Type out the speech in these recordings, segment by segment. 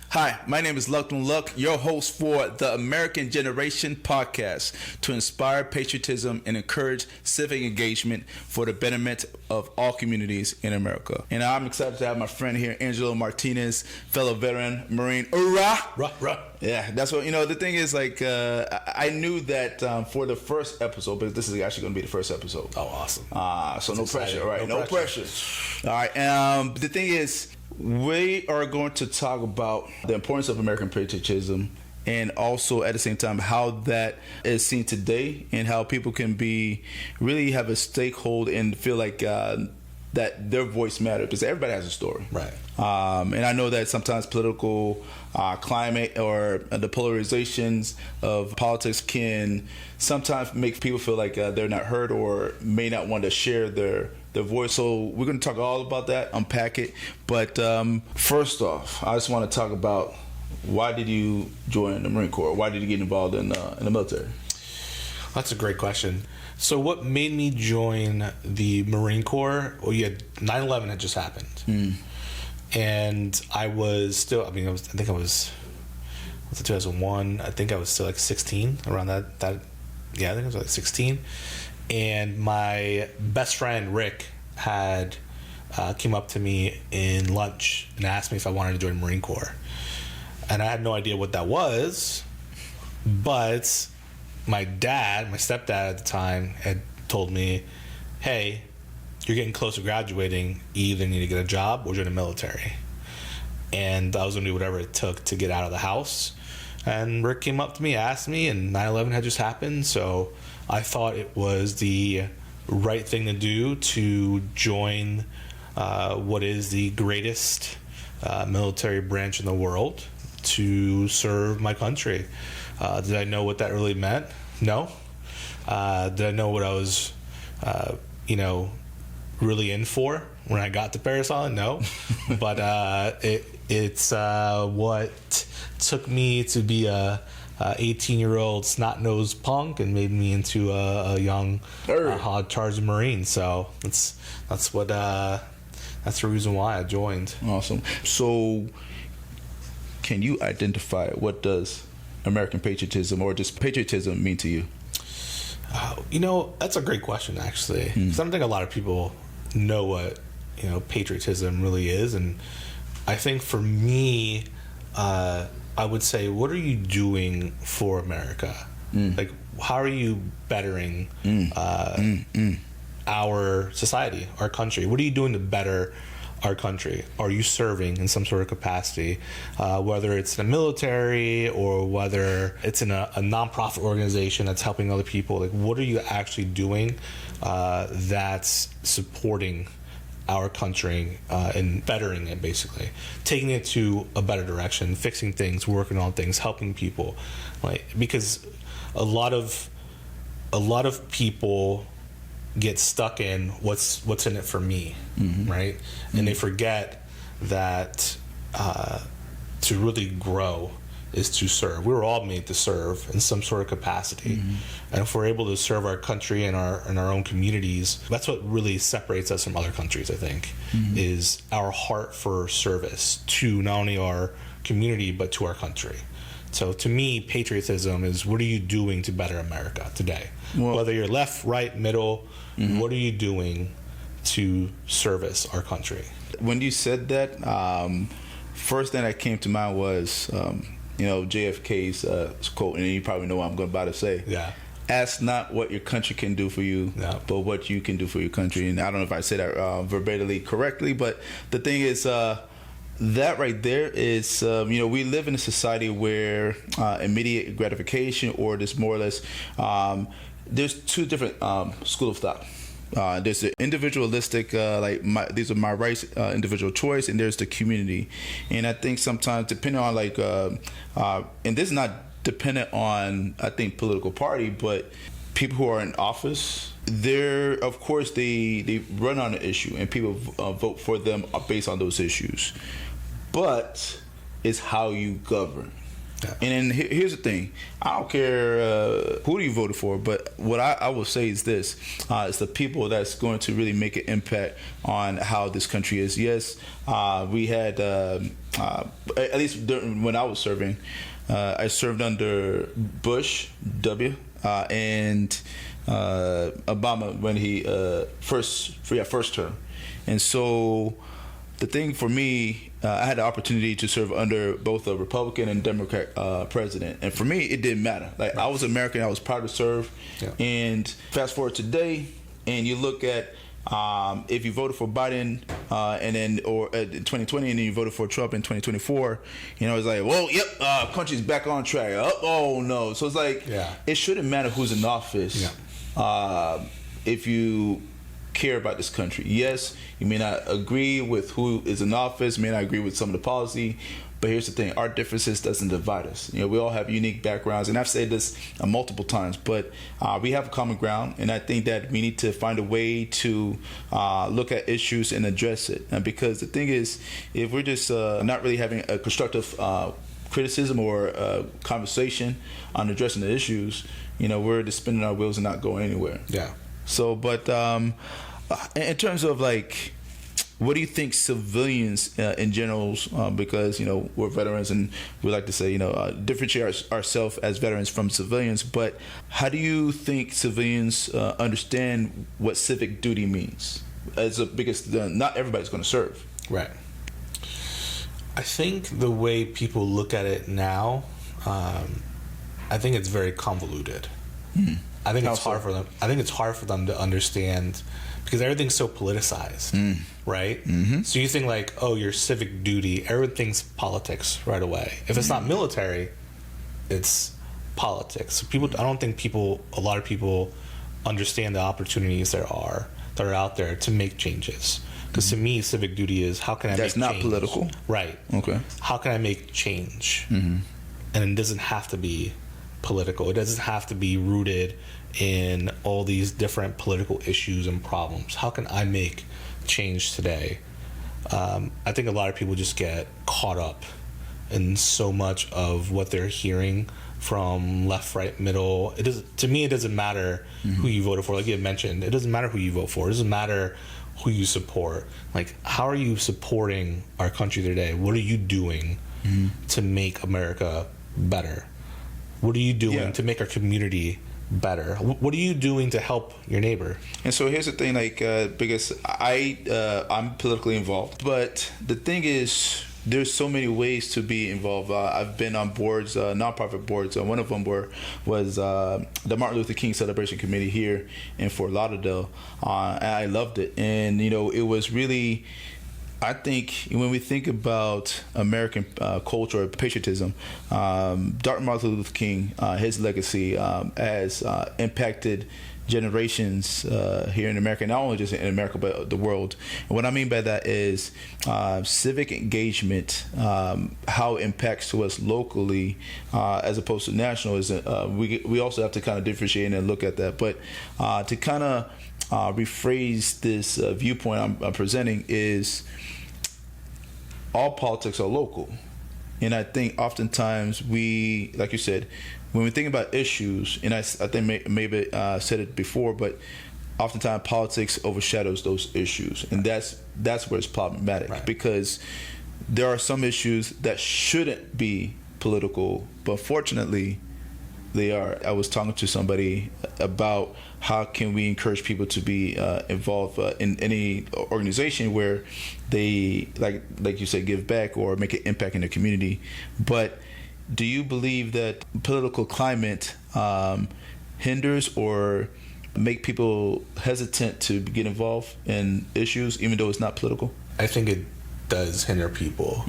Hi, my name is Luckman Luck, your host for the American Generation podcast to inspire patriotism and encourage civic engagement for the betterment of all communities in America. And I'm excited to have my friend here, Angelo Martinez, fellow veteran Marine. Hoorah! Rah, rah. Yeah, that's what, the thing is, I knew that for the first episode, but this is actually going to be the first episode. Oh, awesome. So That's no exciting. pressure, right? No No pressure. All right. The thing is, we are going to talk about the importance of American patriotism and also at the same time how that is seen today and how people can really have a stakeholder and feel like that their voice matters because everybody has a story. Right. And I know that sometimes political climate or the polarizations of politics can sometimes make people feel like they're not heard or may not want to share their voice. So we're going to talk all about that, unpack it. But first off, I just want to talk about why did you join the Marine Corps? Why did you get involved in the military? That's a great question. So what made me join the Marine Corps? Well, 9/11 had just happened. And I was still, I think I was 2001. I think I was still like 16 around that. Yeah, I think I was like 16. And my best friend Rick had came up to me in lunch and asked me if I wanted to join the Marine Corps, and I had no idea what that was. But my stepdad at the time, had told me, "Hey, you're getting close to graduating. You either need to get a job or join the military." And I was gonna do whatever it took to get out of the house. And Rick came up to me, asked me, and 9/11 had just happened, so I thought it was the right thing to do to join what is the greatest military branch in the world to serve my country. Did I know what that really meant? No. Did I know what I was, really in for when I got to Paris Island? No. But it's what took me to be a 18-year-old snot-nosed punk and made me into a young hard-charged Marine. So that's the reason why I joined. Awesome. So can you identify what does American patriotism or just patriotism mean to you? That's a great question, actually. 'Cause I don't think a lot of people know what patriotism really is, and I think for me, I would say, what are you doing for America? Like, how are you bettering our society, our country? What are you doing to better our country? Are you serving in some sort of capacity, whether it's in the military or whether it's in a nonprofit organization that's helping other people? Like, what are you actually doing that's supporting our country and bettering it, basically taking it to a better direction, fixing things, working on things, helping people, because a lot of people get stuck in what's in it for me, right? And they forget that to really grow is to serve. We were all made to serve in some sort of capacity, and if we're able to serve our country and our own communities, that's what really separates us from other countries. I think is our heart for service to not only our community but to our country. So to me, patriotism is, what are you doing to better America today? Well, whether you're left, right, middle, what are you doing to service our country? When you said that, first thing that came to mind was JFK's quote, and you probably know what I'm about to say. Yeah. Ask not what your country can do for you, but what you can do for your country. And I don't know if I said that verbatimly correctly, but the thing is, that right there is, we live in a society where immediate gratification, or just more or less, there's two different school of thought. There's the individualistic, these are my rights, individual choice, and there's the community. And I think sometimes, depending on and this is not dependent on, I think, political party, but people who are in office, of course, they run on an issue, and people vote for them based on those issues. But it's how you govern. Yeah. And then here's the thing. I don't care who you voted for, but what I will say is this. It's the people that's going to really make an impact on how this country is. Yes, we had at least when I was serving, I served under Bush W and Obama when he first term, and so the thing for me, I had the opportunity to serve under both a Republican and Democrat president, and for me, it didn't matter. Like I was American, I was proud to serve, and fast forward today, and you look at. If you voted for Biden and then or in 2020 and then you voted for Trump in 2024, it's like, whoa, yep, country's back on track. Oh no, so it's like it shouldn't matter who's in office if you care about this country. Yes, you may not agree with who is in office, may not agree with some of the policy, but here's the thing: our differences doesn't divide us. We all have unique backgrounds, and I've said this multiple times, but we have a common ground, and I think that we need to find a way to look at issues and address it. And because the thing is, if we're just not really having a constructive criticism or conversation on addressing the issues, we're just spinning our wheels and not going anywhere. Yeah. So, but in terms of like, what do you think civilians in general, because, we're veterans and we like to say, differentiate ourselves as veterans from civilians, but how do you think civilians understand what civic duty means? As a biggest, not everybody's going to serve. Right. I think the way people look at it now, I think it's very convoluted. I think it's hard for them. I think it's hard for them to understand because everything's so politicized, right? So you think like, oh, your civic duty, everything's politics right away. If it's not military, it's politics. So I don't think a lot of people understand the opportunities that are out there to make changes. Because to me, civic duty is how can I make change? That's not political. Right. Okay. How can I make change? And it doesn't have to be political. It doesn't have to be rooted in all these different political issues and problems. How can I make change today? I think a lot of people just get caught up in so much of what they're hearing from left, right, middle. To me, it doesn't matter who you voted for. Like you had mentioned, it doesn't matter who you vote for. It doesn't matter who you support. Like, how are you supporting our country today? What are you doing to make America better? What are you doing to make our community better? What are you doing to help your neighbor? And so here's the thing, like, because I'm politically involved, but the thing is, there's so many ways to be involved. I've been on boards, nonprofit boards. One of them was the Martin Luther King Celebration Committee here in Fort Lauderdale. And I loved it. And, it was really, I think, when we think about American culture or patriotism, Dr. Martin Luther King, his legacy has impacted generations here in America, not only just in America, but the world. And what I mean by that is civic engagement, how it impacts to us locally as opposed to national. Is we also have to kind of differentiate and look at that. But to kind of rephrase this viewpoint I'm presenting is all politics are local. And I think oftentimes we, like you said, when we think about issues, and I think maybe said it before, but oftentimes politics overshadows those issues, and that's where it's problematic, because there are some issues that shouldn't be political, but fortunately they are. I was talking to somebody about how can we encourage people to be involved in any organization where they, like you said, give back or make an impact in the community. But do you believe that political climate hinders or make people hesitant to get involved in issues, even though it's not political? I think it does hinder people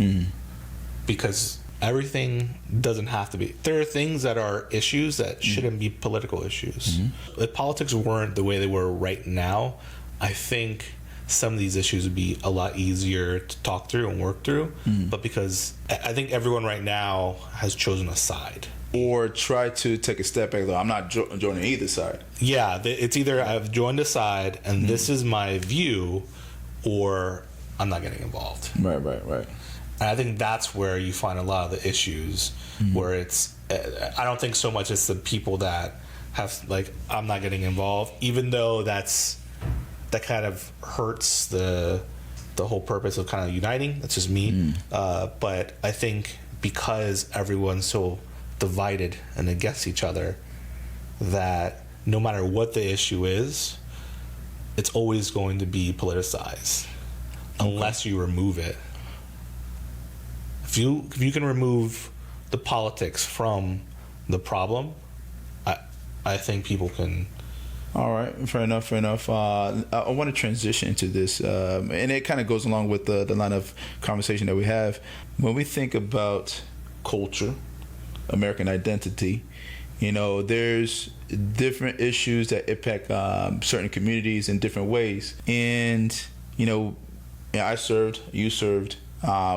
because everything doesn't have to be. There are things that are issues that shouldn't be political issues. If politics weren't the way they were right now, I think some of these issues would be a lot easier to talk through and work through. But because I think everyone right now has chosen a side. Or try to take a step back, though. I'm not joining either side. Yeah, it's either I've joined a side and this is my view, or I'm not getting involved. Right. And I think that's where you find a lot of the issues, where it's, I don't think so much it's the people that have, like, I'm not getting involved, even though that kind of hurts the the whole purpose of kind of uniting. That's just me. But I think because everyone's so divided and against each other, that no matter what the issue is, it's always going to be politicized unless you remove it. If you can remove the politics from the problem, I think people can. All right, fair enough. I want to transition into this, and it kind of goes along with the line of conversation that we have. When we think about culture, American identity, there's different issues that impact certain communities in different ways. And, I served, you served,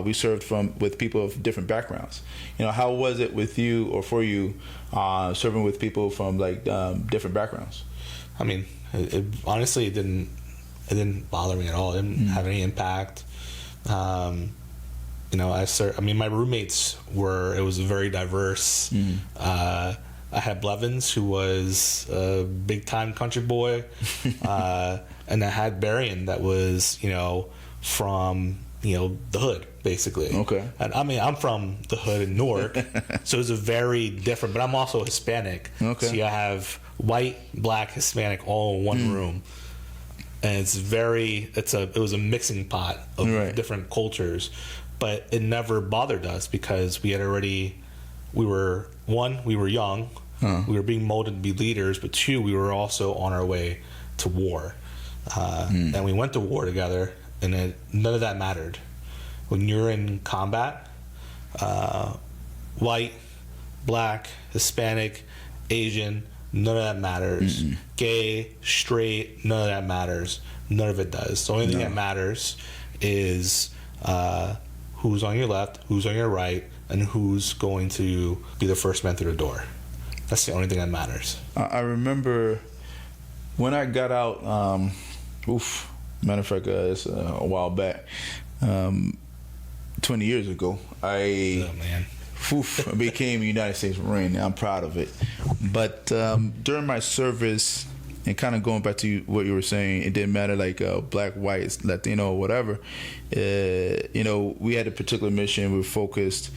we served with people of different backgrounds. How was it with you or for you serving with people from different backgrounds? I mean, honestly, it didn't bother me at all. It didn't have any impact. My roommates it was very diverse. I had Blevins, who was a big time country boy, and I had Berrien that was, from the hood, basically. Okay. And I'm from the hood in Newark, so it was a very different. But I'm also Hispanic. Okay. So you have white, black, Hispanic all in one room, and it was a mixing pot of different cultures, but it never bothered us because we were young, we were being molded to be leaders, but two, we were also on our way to war, and we went to war together, and none of that mattered. When you're in combat, white, black, Hispanic, Asian, none of that matters. Gay, straight, none of that matters. None of it does. The only thing that matters is who's on your left, who's on your right, and who's going to be the first man through the door. That's the only thing that matters. I remember when I got out, matter of fact, it's a while back, 20 years ago, I became a United States Marine. I'm proud of it. But during my service, and kind of going back to what you were saying, it didn't matter black, white, Latino, whatever. We had a particular mission. We were focused.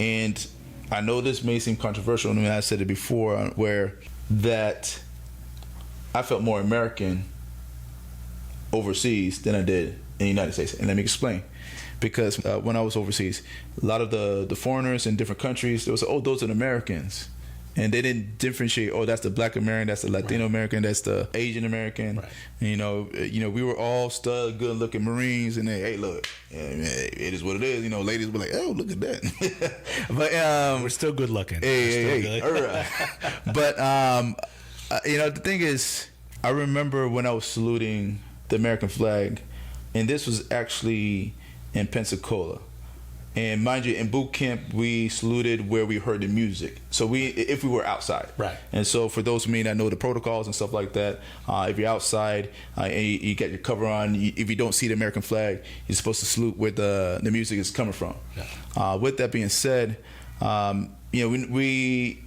And I know this may seem controversial. I mean, I said it before, where that I felt more American overseas than I did in the United States. And let me explain. Because when I was overseas, a lot of the foreigners in different countries, they would say, oh, those are the Americans. And they didn't differentiate, oh, that's the black American, that's the Latino American, that's the Asian American. Right. We were all stud, good-looking Marines, and then, hey, look, it is what it is. Ladies were like, oh, look at that. But we're still good-looking. Hey. All right. But, the thing is, I remember when I was saluting the American flag, and this was actually in Pensacola. And mind you, in boot camp, we saluted where we heard the music. So if we were outside. Right. And so for those of me that know the protocols and stuff like that, if you're outside and you get your cover on, if you don't see the American flag, you're supposed to salute where the music is coming from. Yeah. With that being said, we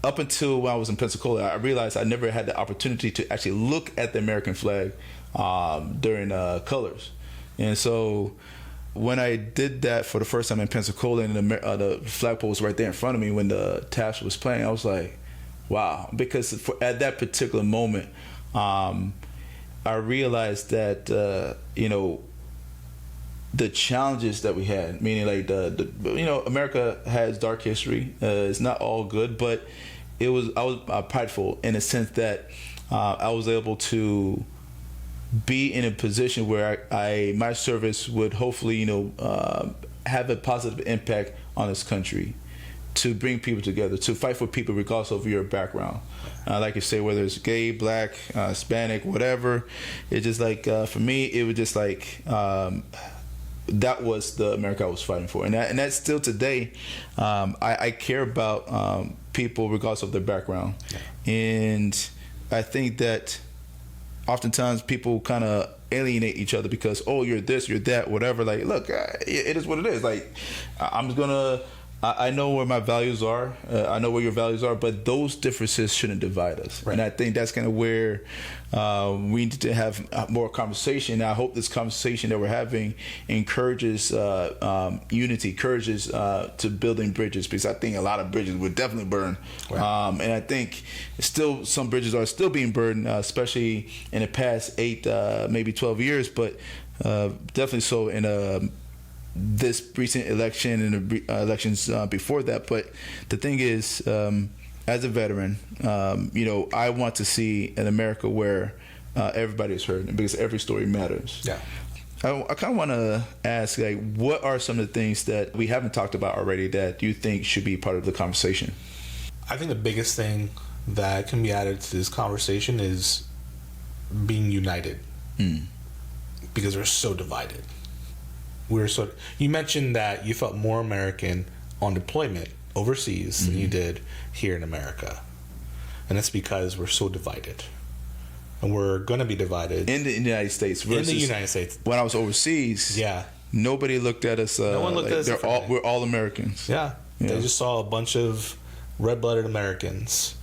up until when I was in Pensacola, I realized I never had the opportunity to actually look at the American flag during colors. And so when I did that for the first time in Pensacola, and the flagpole was right there in front of me when the task was playing, I was like, wow. Because at that particular moment, I realized that, the challenges that we had, meaning America has dark history. It's not all good, but I was prideful in a sense that I was able to be in a position where my service would hopefully, have a positive impact on this country, to bring people together, to fight for people regardless of your background. Like you say, whether it's gay, black, Hispanic, whatever. It's just for me, it was just that was the America I was fighting for. And that's still today. I care about people regardless of their background. Yeah. And I think that oftentimes people kind of alienate each other because, oh, you're this, you're that, whatever. Look, it is what it is. I'm just gonna I know where my values are. I know where your values are, but those differences shouldn't divide us. Right. And I think that's kind of where we need to have more conversation. I hope this conversation that we're having encourages unity, encourages to building bridges, because I think a lot of bridges would definitely burn. Right. And I think still some bridges are still being burned, especially in the past 8, maybe 12 years, but definitely so in this recent election and the elections before that. But the thing is, as a veteran, I want to see an America where everybody is heard, because every story matters. Yeah. I kind of want to ask, like, what are some of the things that we haven't talked about already that you think should be part of the conversation? I think the biggest thing that can be added to this conversation is being united, because we're so divided. You mentioned that you felt more American on deployment overseas than you did here in America, and that's because we're so divided, and we're going to be divided in the United States. Versus in the United States, when I was overseas, nobody looked at us. No one looked at us. We're all Americans. Yeah, they just saw a bunch of red-blooded Americans,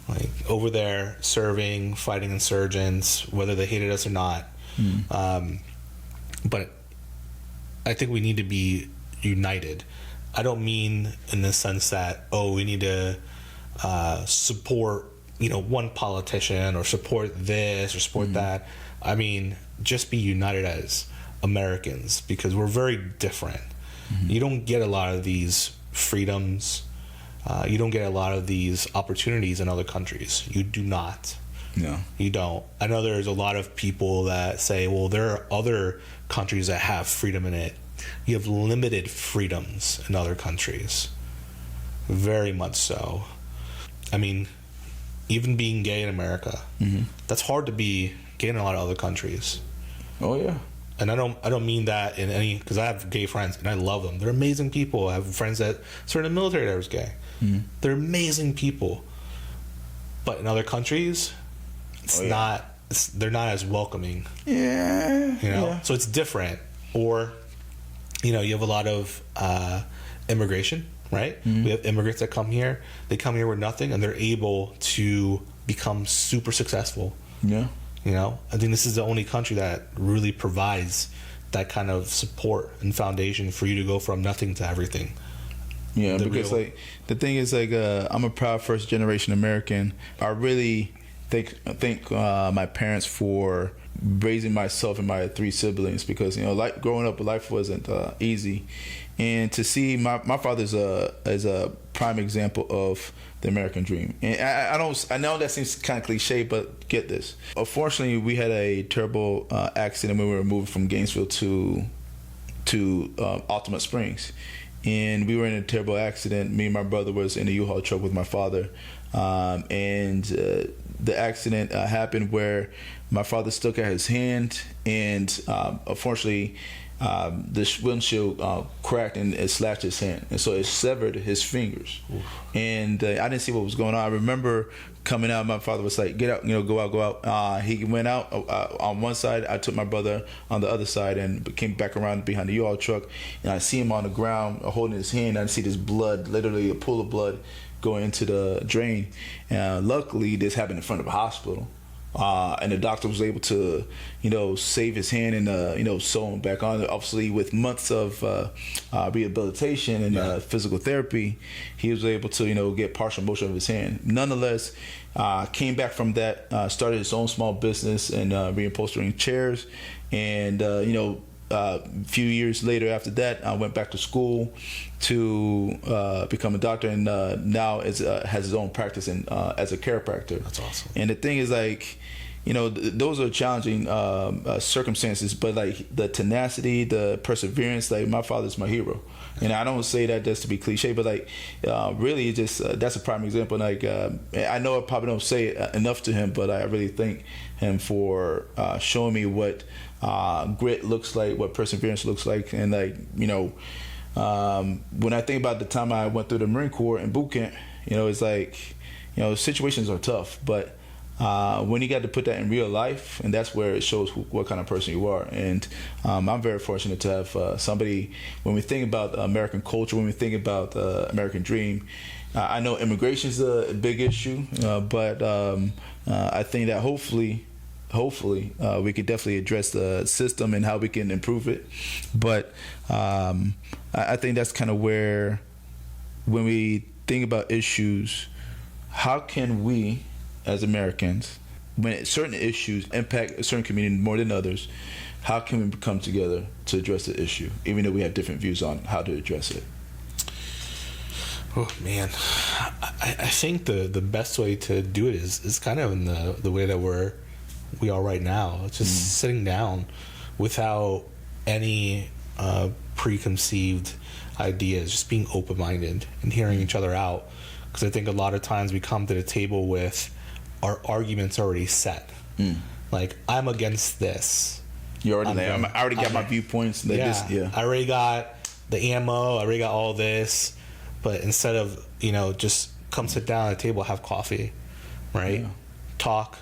like over there serving, fighting insurgents, whether they hated us or not. But I think we need to be united. I don't mean in the sense that, we need to support, one politician, or support this or support that. I mean, just be united as Americans, because we're very different. You don't get a lot of these freedoms. You don't get a lot of these opportunities in other countries. You do not. No. You don't. I know there's a lot of people that say, well, there are other countries that have freedom in it. You have limited freedoms in other countries. Very much so. I mean, even being gay in America, that's hard to be gay in a lot of other countries. Oh, yeah. And I don't mean that in any, because I have gay friends and I love them. They're amazing people. I have friends that served in the military that was gay. They're amazing people. But in other countries, they're not as welcoming. Yeah. So it's different. Or, you have a lot of immigration, right? We have immigrants that come here. They come here with nothing, and they're able to become super successful. Yeah. I think this is the only country that really provides that kind of support and foundation for you to go from nothing to everything. Yeah, because the thing is, I'm a proud first generation American. I really thank my parents for raising myself and my 3 siblings, because like growing up, life wasn't easy, and to see my father is a prime example of the American dream. And I know that seems kind of cliche, but get this. Unfortunately, we had a terrible accident when we were moving from Gainesville to Altamont Springs, and we were in a terrible accident. Me and my brother was in a U-Haul truck with my father, and the accident happened where my father stuck out his hand, and unfortunately the windshield cracked and it slashed his hand, and so it severed his fingers. Oof. And I didn't see what was going on. I remember coming out, my father was like, get out, go out. He went out on one side. I took my brother on the other side and came back around behind the U-Haul truck, and I see him on the ground holding his hand. I see this blood, literally a pool of blood going into the drain. Luckily, this happened in front of a hospital. And the doctor was able to, save his hand and, sew him back on. Obviously, with months of rehabilitation and physical therapy, he was able to, get partial motion of his hand. Nonetheless, came back from that, started his own small business and reupholstering chairs. And, a few years later after that, I went back to school to become a doctor, and now has his own practice as a chiropractor. That's awesome. And the thing is, those are challenging circumstances, but the tenacity, the perseverance, my father's my hero. And I don't say that just to be cliche, but really, it just that's a prime example. I know I probably don't say it enough to him, but I really thank him for showing me what grit looks like, what perseverance looks like. And when I think about the time I went through the Marine Corps and boot camp, it's situations are tough, but when you got to put that in real life, and that's where it shows what kind of person you are. And I'm very fortunate to have somebody, when we think about American culture, when we think about the American dream, I know immigration is a big issue, but I think that hopefully we could definitely address the system and how we can improve it. But I think that's kind of where, when we think about issues, how can we as Americans, when certain issues impact a certain community more than others, how can we come together to address the issue, even though we have different views on how to address it? Oh man, I think the best way to do it is kind of in the way that we are right now. It's just sitting down without any preconceived ideas, just being open-minded and hearing each other out. Because I think a lot of times we come to the table with our arguments already set. Like, I'm against this. You already I already got my viewpoints. I already got the ammo. I already got all this. But instead of, just come sit down at the table, have coffee, right? Yeah. Talk,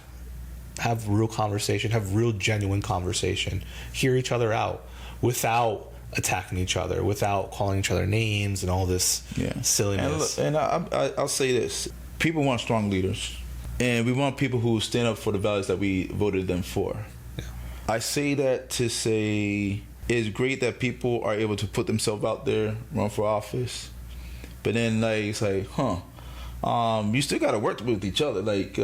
have real conversation, have real genuine conversation, hear each other out without attacking each other, without calling each other names and all this silliness. And I'll say this: people want strong leaders, and we want people who stand up for the values that we voted them for. Yeah. I say that to say it's great that people are able to put themselves out there, run for office, but then it's like, you still got to work with each other. Like,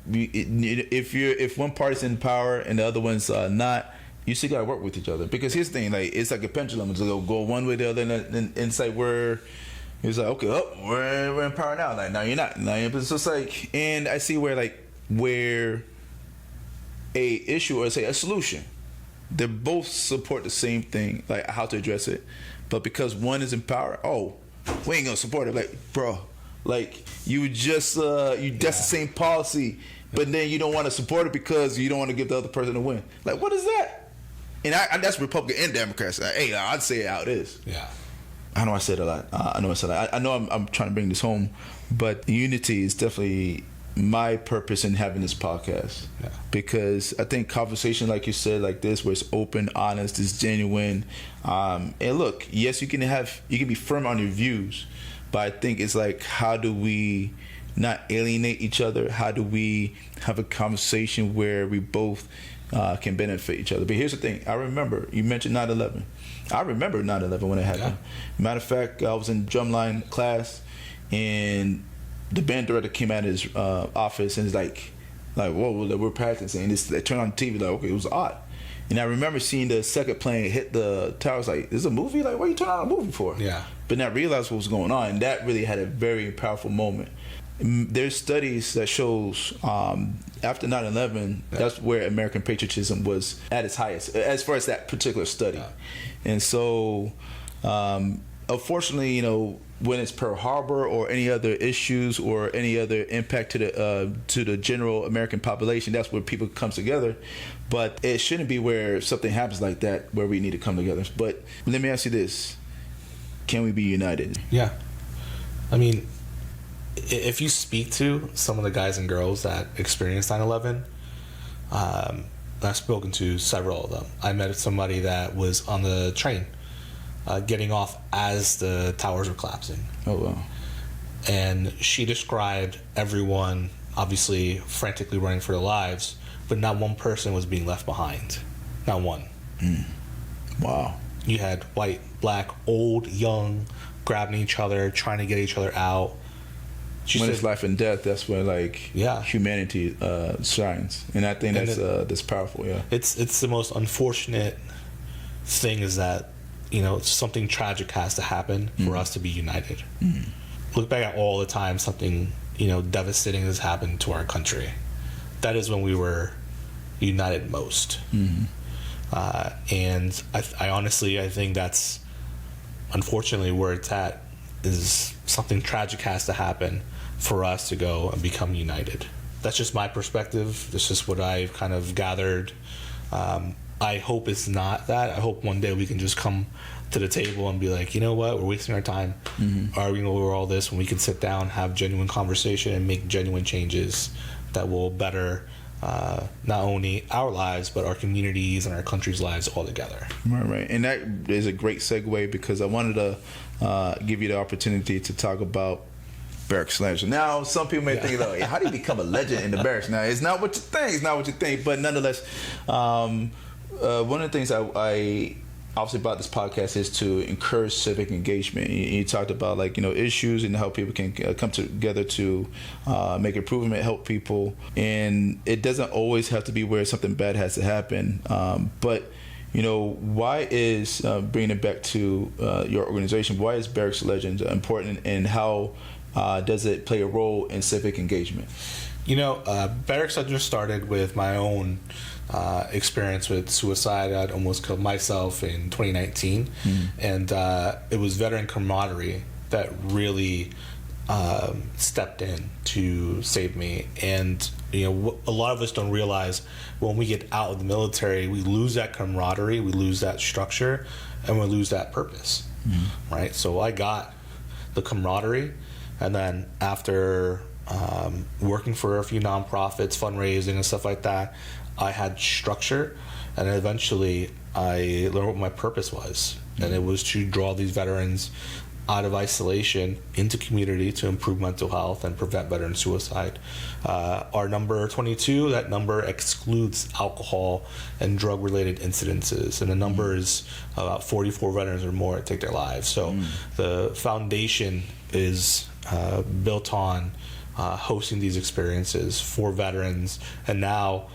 if one party's in power and the other one's not, you still got to work with each other. Because here's the thing: it's like a pendulum. It's go one way or the other, and it's like it's like, okay, we're in power now. Like, now you're not. Now it's just like, and I see where a issue, or say a solution, they both support the same thing, like how to address it. But because one is in power, we ain't gonna support it. Like, bro, like you just that's the same policy, but then you don't want to support it because you don't want to give the other person a win. Like, what is that? And that's Republican and Democrats. Hey, I'd say it how it is. Yeah. I know I said a lot. I know I'm trying to bring this home, but unity is definitely my purpose in having this podcast. Yeah. Because I think conversation, like you said, like this, where it's open, honest, it's genuine. And look, yes, you can be firm on your views, but I think it's like, how do we not alienate each other? How do we have a conversation where we both can benefit each other? But here's the thing: I remember you mentioned 9/11. I remember 9/11 when it happened. Yeah. Matter of fact, I was in drumline class, and the band director came out of his office and is like, whoa, we're practicing. And they turned on the TV, like, okay, it was odd. And I remember seeing the second plane hit the tower. I was like, this is a movie? Like, what are you turning on a movie for? Yeah. But then I realized what was going on, and that really had a very powerful moment. There's studies that shows after 9/11, that's where American patriotism was at its highest, as far as that particular study. Yeah. And so, unfortunately, when it's Pearl Harbor or any other issues or any other impact to the general American population, that's where people come together. But it shouldn't be where something happens like that where we need to come together. But let me ask you this: can we be united? Yeah, I mean, if you speak to some of the guys and girls that experienced 9/11, I've spoken to several of them. I met somebody that was on the train getting off as the towers were collapsing. Oh, wow. And she described everyone obviously frantically running for their lives, but not one person was being left behind. Not one. Wow. You had white, black, old, young, grabbing each other, trying to get each other out. When it's life and death, that's where humanity shines, and I think that's powerful. Yeah, it's the most unfortunate thing is that something tragic has to happen for us to be united. Look back at all the time something devastating has happened to our country. That is when we were united most. And I honestly think that's unfortunately where it's at. Is something tragic has to happen for us to go and become united. That's just my perspective. That's just what I've kind of gathered. I hope it's not that. I hope one day we can just come to the table and be like, you know what, we're wasting our time arguing over all this when we can sit down, have genuine conversation, and make genuine changes that will better not only our lives, but our communities and our country's lives all together. Right. And that is a great segue, because I wanted to give you the opportunity to talk about Barracks Legend. Now, some people may think, like, how do you become a legend in the Barracks? Now, it's not what you think. But nonetheless, one of the things I obviously about this podcast is to encourage civic engagement. You talked about, like, issues and how people can come together to make improvement, help people, and it doesn't always have to be where something bad has to happen. But why is bringing it back to your organization? Why is Barracks Legends important, and how does it play a role in civic engagement? Barracks Legends started with my own experience with suicide. I'd almost killed myself in 2019, and it was veteran camaraderie that really stepped in to save me. And a lot of us don't realize, when we get out of the military, we lose that camaraderie, we lose that structure, and we lose that purpose. Right? So I got the camaraderie, and then after working for a few nonprofits, fundraising and stuff like that, I had structure, and eventually I learned what my purpose was, and it was to draw these veterans out of isolation into community to improve mental health and prevent veteran suicide. Our number 22, that number excludes alcohol and drug-related incidences, and the number is about 44 veterans or more that take their lives. So the foundation is built on hosting these experiences for veterans, and now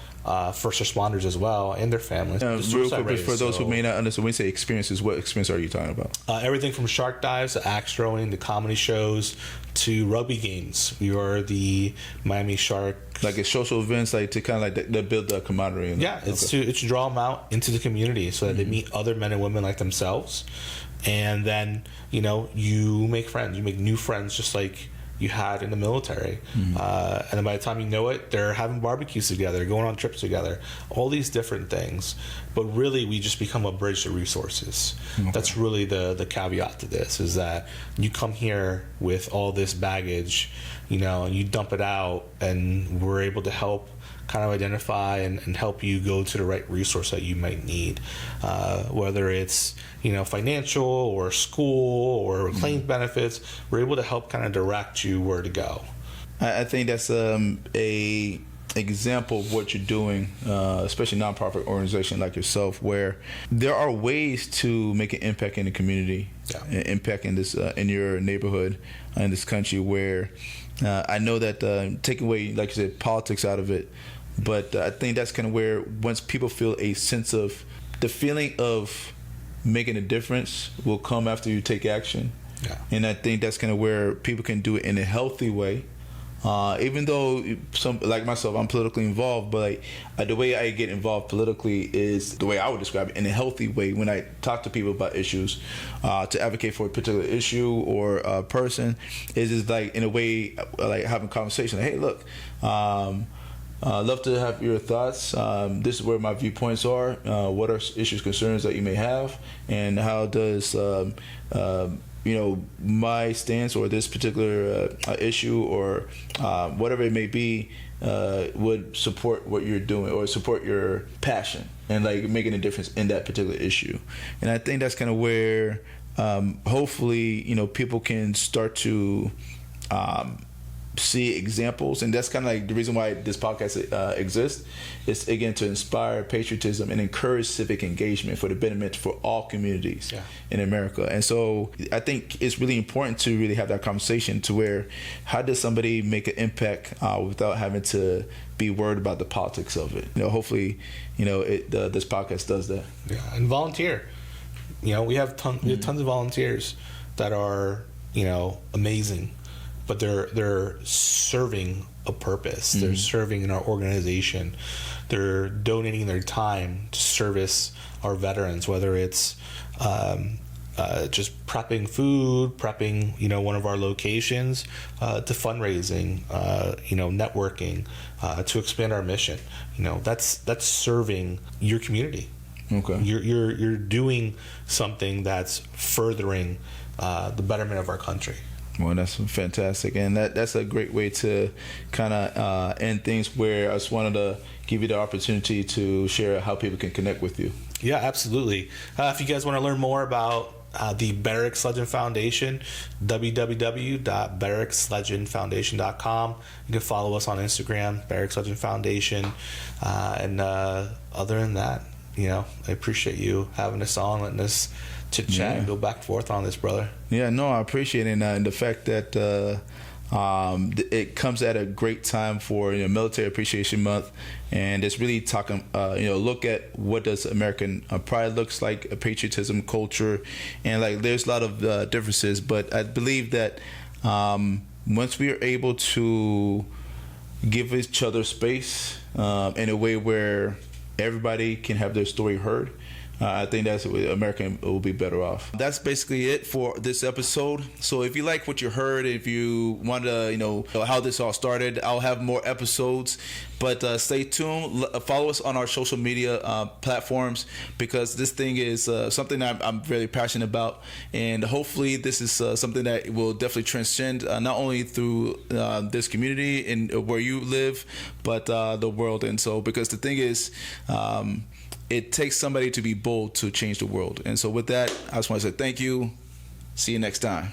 first responders as well, and their families. Real quick, for those who may not understand, when you say experiences, what experience are you talking about? Everything from shark dives to axe throwing to comedy shows to rugby games. We are the Miami Shark. Like it's social events, like to kind of like build the camaraderie. It's to draw them out into the community so that they meet other men and women like themselves, and then you make friends. You make new friends, just like you had in the military. And then by the time you know it, they're having barbecues together, going on trips together, all these different things. But really, we just become a bridge to resources. That's really the caveat to this, is that you come here with all this baggage, and you dump it out, and we're able to help kind of identify and help you go to the right resource that you might need, whether it's financial or school or claims benefits. We're able to help kind of direct you where to go. I think that's a example of what you're doing, especially nonprofit organization like yourself, where there are ways to make an impact in the community, an impact in this in your neighborhood, in this country, where I know that taking away, like you said, politics out of it, but I think that's kind of where, once people feel a sense of the feeling of making a difference, will come after you take action. And I think that's kind of where people can do it in a healthy way. Even though some, like myself, I'm politically involved, but the way I get involved politically is the way I would describe it, in a healthy way. When I talk to people about issues, to advocate for a particular issue or a person, is just like in a way like having a conversation. Like, hey, look, I'd love to have your thoughts. This is where my viewpoints are. What are issues, concerns that you may have, and how does my stance or this particular issue or whatever it may be would support what you're doing or support your passion and like making a difference in that particular issue. And I think that's kind of where hopefully people can start to see examples, and that's kind of like the reason why this podcast exists, is again to inspire patriotism and encourage civic engagement for the betterment for all communities in America. And so I think it's really important to really have that conversation to where, how does somebody make an impact without having to be worried about the politics of it? Hopefully this podcast does that. And volunteer. We have tons of volunteers that are amazing, but they're serving a purpose. They're serving in our organization. They're donating their time to service our veterans, whether it's just prepping food, prepping one of our locations, to fundraising, networking, to expand our mission. That's serving your community. Okay. You're doing something that's furthering the betterment of our country. Well, that's fantastic, and that's a great way to kind of end things. Where I just wanted to give you the opportunity to share how people can connect with you. Yeah, absolutely. If you guys want to learn more about the Barracks Legend Foundation, www.barrackslegendfoundation.com. You can follow us on Instagram, Barracks Legend Foundation, and other than that, I appreciate you having us on, letting us chit chat and go back and forth on this, brother. Yeah, no, I appreciate it, and the fact that it comes at a great time for Military Appreciation Month, and it's really talking. Look at what does American pride looks like, patriotism, culture, and there's a lot of differences. But I believe that once we are able to give each other space in a way where everybody can have their story heard, I think that's what America will be better off. That's basically it for this episode. So if you like what you heard, if you want to, how this all started, I'll have more episodes. But stay tuned. Follow us on our social media platforms, because this thing is something I'm very passionate about. And hopefully this is something that will definitely transcend not only through this community and where you live, but the world. And so, because the thing is, it takes somebody to be bold to change the world. And so with that, I just want to say thank you. See you next time.